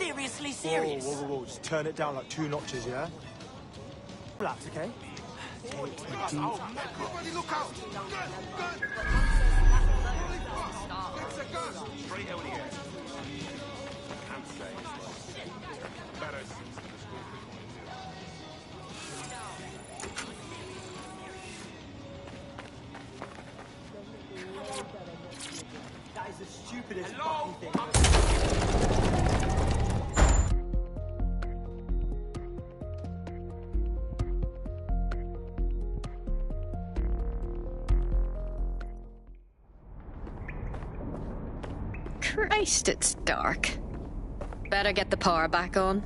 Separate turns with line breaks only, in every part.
seriously serious.
Whoa. Just turn it down like 2 notches, yeah? Relax, okay?
Everybody look out! Good! Straight out here. Can't say. Better.
That is the stupidest fucking thing.
Christ, it's dark. Better get the power back on.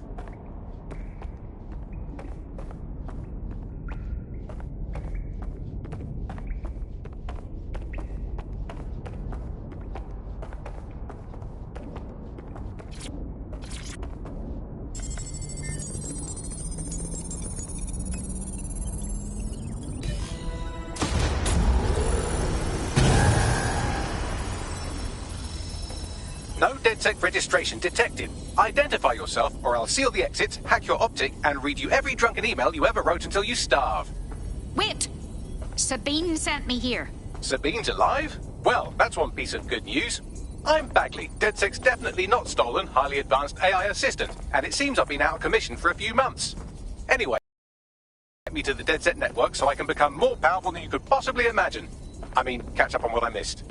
No DedSec registration detected. Identify yourself, or I'll seal the exits, hack your optic, and read you every drunken email you ever wrote until you starve.
Wait! Sabine sent me here.
Sabine's alive? Well, that's one piece of good news. I'm Bagley, DedSec's definitely not stolen, highly advanced AI assistant, and it seems I've been out of commission for a few months. Anyway, get me to the DedSec network so I can become more powerful than you could possibly imagine. I mean, catch up on what I missed.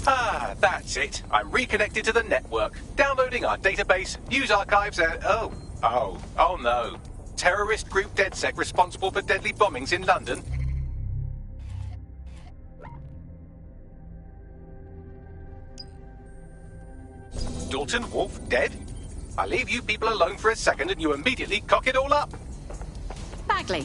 Ah, that's it. I'm reconnected to the network. Downloading our database, news archives, and... Oh no. Terrorist group DedSec responsible for deadly bombings in London? Dalton Wolf dead? I leave you people alone for a second and you immediately cock it all up.
Bagley,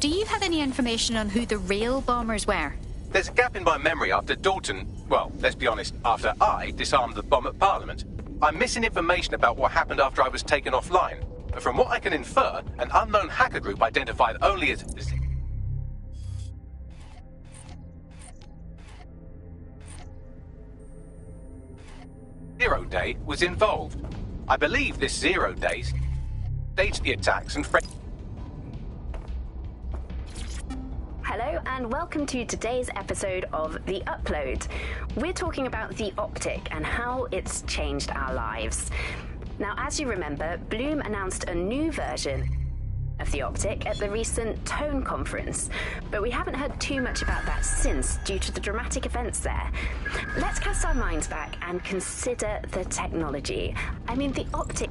do you have any information on who the real bombers were?
There's a gap in my memory after Dalton, well, let's be honest, after I disarmed the bomb at Parliament. I'm missing information about what happened after I was taken offline. From what I can infer, an unknown hacker group identified only as... Zero Day was involved. I believe this 0 Day staged the attacks and...
Hello and welcome to today's episode of The Upload. We're talking about the optic and how it's changed our lives. Now, as you remember, Bloom announced a new version of the optic at the recent Tone conference, but we haven't heard too much about that since due to the dramatic events there. Let's cast our minds back and consider the technology. I mean, the optic...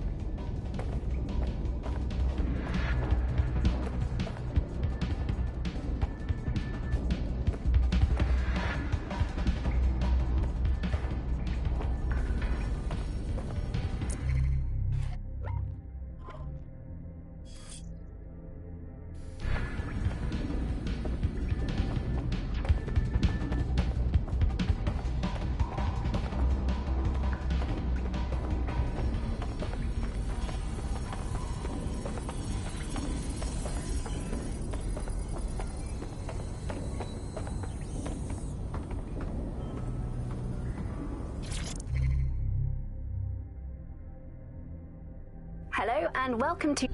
Hello and welcome to...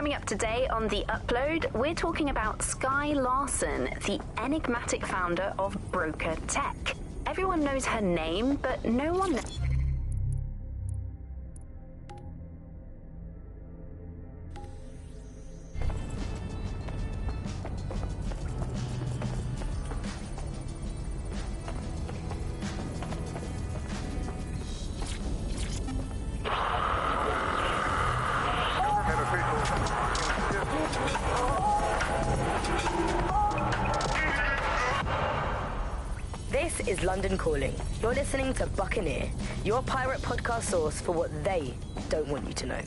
Coming up today on The Upload, we're talking about Sky Larson, the enigmatic founder of Broker Tech. Everyone knows her name, but no one...
This is London Calling. You're listening to Buccaneer, your pirate podcast source for what they don't want you to know.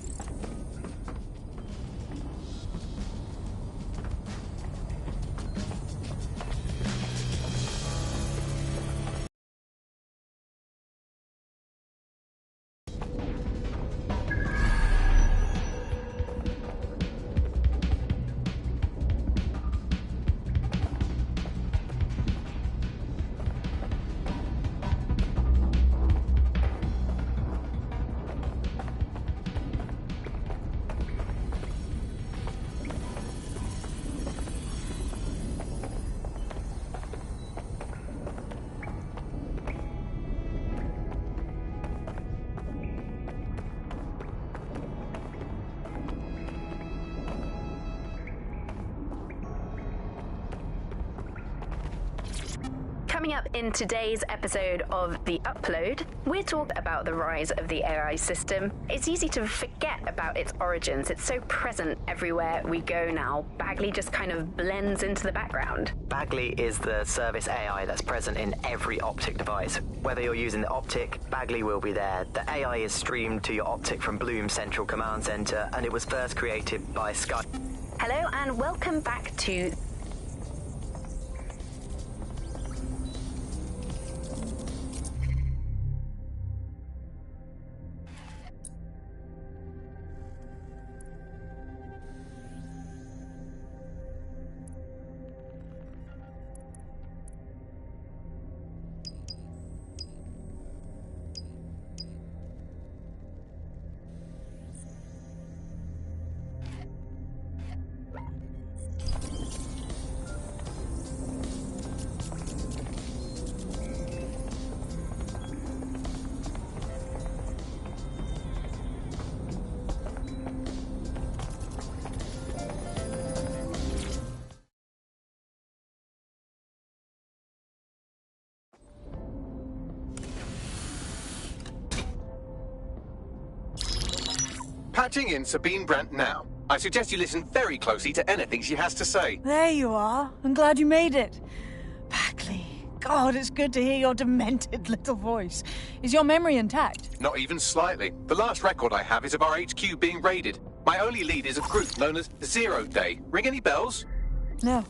Coming up in today's episode of The Upload, we're talking about the rise of the AI system. It's easy to forget about its origins. It's so present everywhere we go now. Bagley just kind of blends into the background.
Bagley is the service AI that's present in every Optic device. Whether you're using the Optic, Bagley will be there. The AI is streamed to your Optic from Bloom's Central Command Center, and it was first created by Sky.
Hello and welcome back to...
Patching in Sabine Brandt now. I suggest you listen very closely to anything she has to say.
There you are. I'm glad you made it. Bagley. God, it's good to hear your demented little voice. Is your memory intact?
Not even slightly. The last record I have is of our HQ being raided. My only lead is a group known as Zero Day. Ring any bells?
No.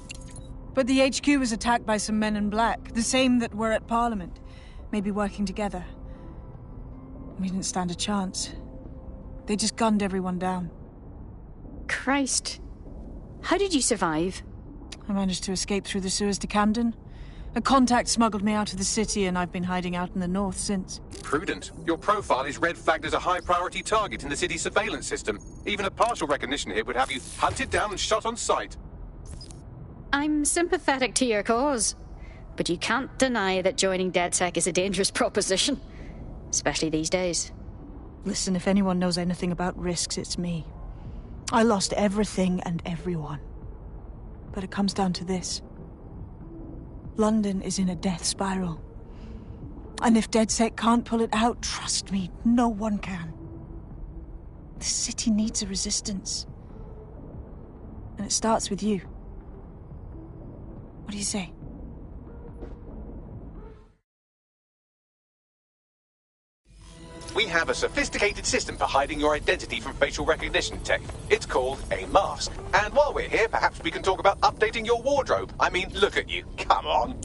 But the HQ was attacked by some men in black, the same that were at Parliament. Maybe working together. We didn't stand a chance. They just gunned everyone down.
Christ. How did you survive?
I managed to escape through the sewers to Camden. A contact smuggled me out of the city, and I've been hiding out in the north since.
Prudent. Your profile is red flagged as a high-priority target in the city's surveillance system. Even a partial recognition here would have you hunted down and shot on sight.
I'm sympathetic to your cause, but you can't deny that joining DedSec is a dangerous proposition, especially these days.
Listen, if anyone knows anything about risks, it's me. I lost everything and everyone. But it comes down to this. London is in a death spiral. And if DedSec can't pull it out, trust me, no one can. The city needs a resistance. And it starts with you. What do you say?
We have a sophisticated system for hiding your identity from facial recognition tech. It's called a mask. And while we're here, perhaps we can talk about updating your wardrobe. I mean, look at you. Come on.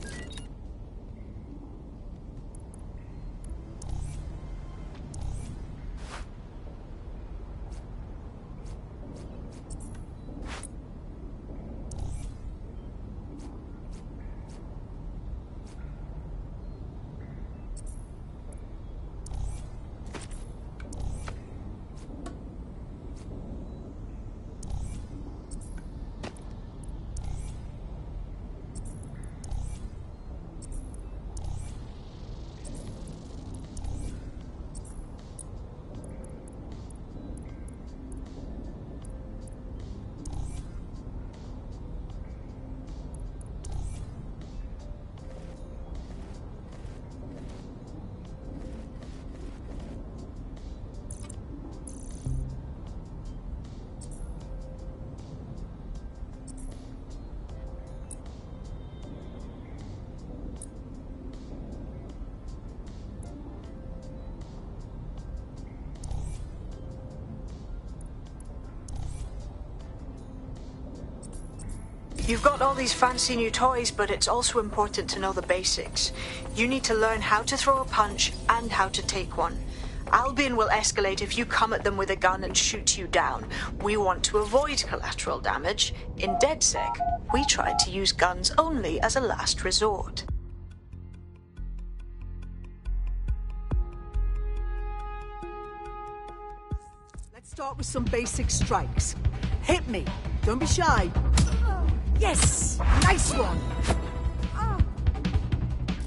You've got all these fancy new toys, but it's also important to know the basics. You need to learn how to throw a punch and how to take one. Albion will escalate if you come at them with a gun and shoot you down. We want to avoid collateral damage. In DedSec, we tried to use guns only as a last resort.
Let's start with some basic strikes. Hit me. Don't be shy. Yes! Nice one!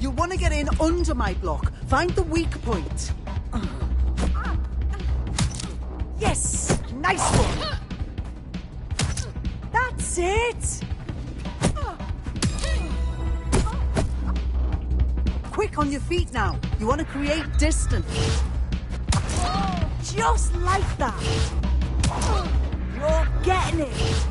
You'll want to get in under my block. Find the weak point. Yes! Nice one! That's it! Quick on your feet now. You want to create distance. Just like that. You're getting it.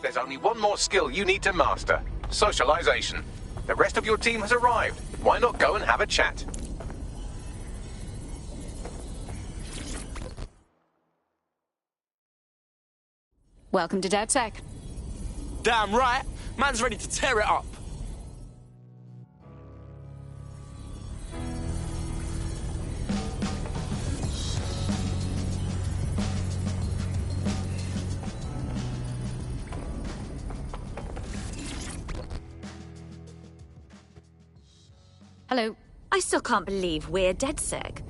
There's only one more skill you need to master: socialization. The rest of your team has arrived. Why not go and have a chat?
Welcome to DedSec.
Damn right. Man's ready to tear it up.
Hello.
I still can't believe we're DedSec.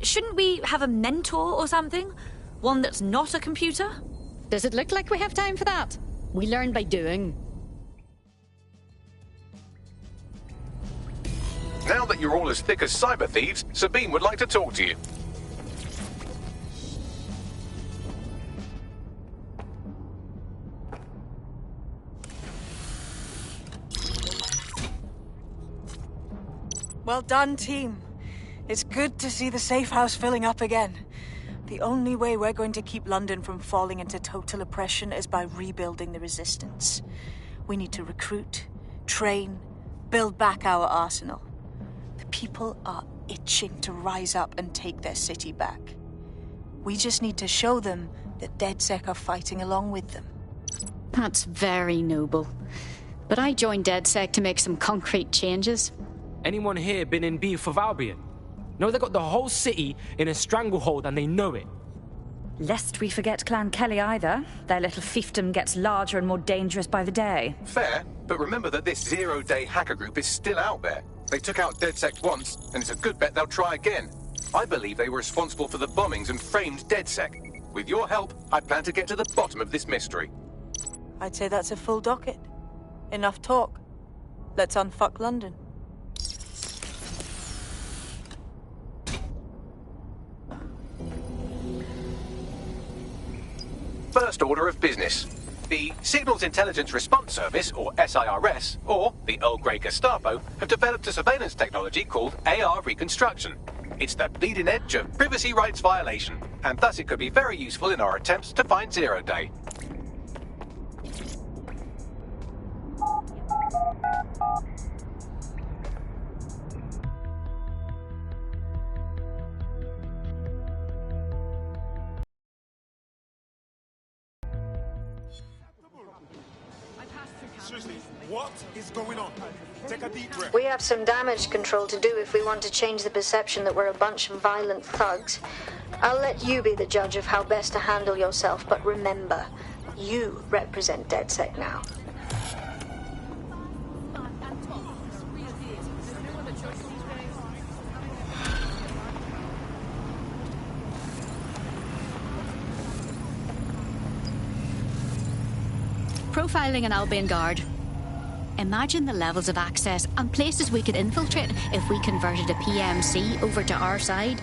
Shouldn't we have a mentor or something? One that's not a computer?
Does it look like we have time for that? We learn by doing.
Now that you're all as thick as cyber thieves, Sabine would like to talk to you.
Well done, team. It's good to see the safe house filling up again. The only way we're going to keep London from falling into total oppression is by rebuilding the resistance. We need to recruit, train, build back our arsenal. The people are itching to rise up and take their city back. We just need to show them that DedSec are fighting along with them.
That's very noble. But I joined DedSec to make some concrete changes.
Anyone here been in beef with Albion? No, they got the whole city in a stranglehold and they know it.
Lest we forget Clan Kelly either. Their little fiefdom gets larger and more dangerous by the day.
Fair, but remember that this zero-day hacker group is still out there. They took out DedSec once, and it's a good bet they'll try again. I believe they were responsible for the bombings and framed DedSec. With your help, I plan to get to the bottom of this mystery.
I'd say that's a full docket. Enough talk. Let's unfuck London.
First order of business. The Signals Intelligence Response Service, or SIRS, or the Earl Grey Gestapo, have developed a surveillance technology called AR Reconstruction. It's the bleeding edge of privacy rights violation, and thus it could be very useful in our attempts to find Zero Day.
Seriously, what is going on? Take a deep breath.
We have some damage control to do if we want to change the perception that we're a bunch of violent thugs. I'll let you be the judge of how best to handle yourself, but remember, you represent DedSec now.
Profiling an Albion guard. Imagine the levels of access and places we could infiltrate if we converted a PMC over to our side.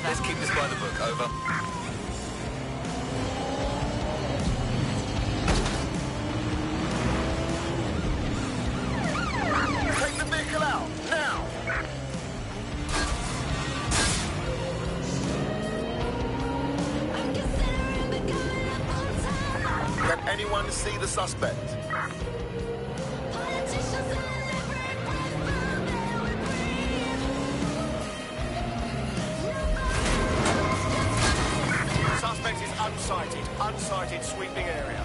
Let's keep this by the book, over. Take the vehicle out, now! Can anyone see the suspect? Unsighted sweeping area.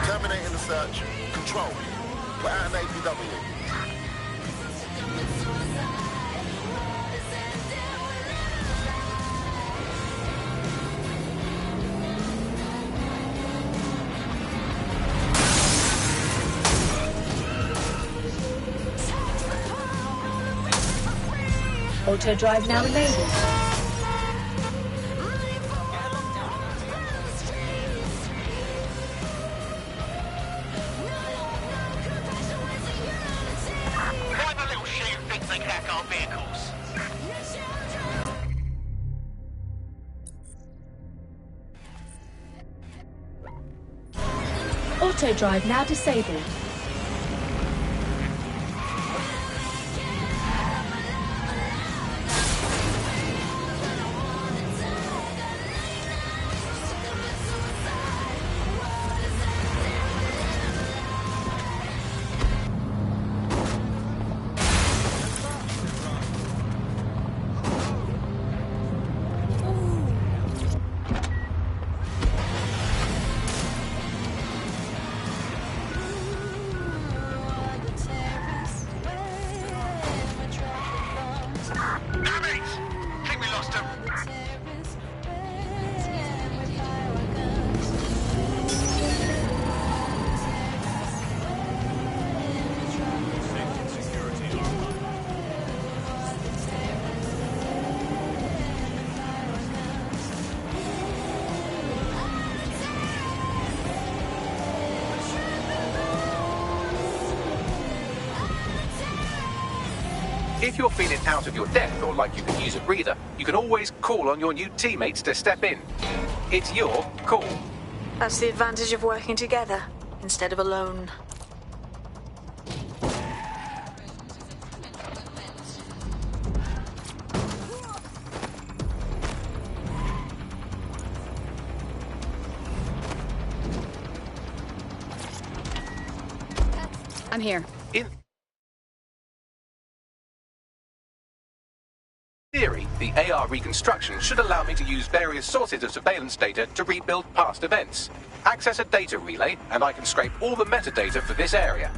Terminating the search. Control. We're at an APW.
Auto drive now enabled.
Why the little shoe thinks they can hack our vehicles?
Auto drive now disabled.
If you're feeling out of your depth or like you could use a breather, you can always call on your new teammates to step in. It's your call.
That's the advantage of working together instead of alone.
I'm here.
In theory, the AR reconstruction should allow me to use various sources of surveillance data to rebuild past events. Access a data relay, and I can scrape all the metadata for this area.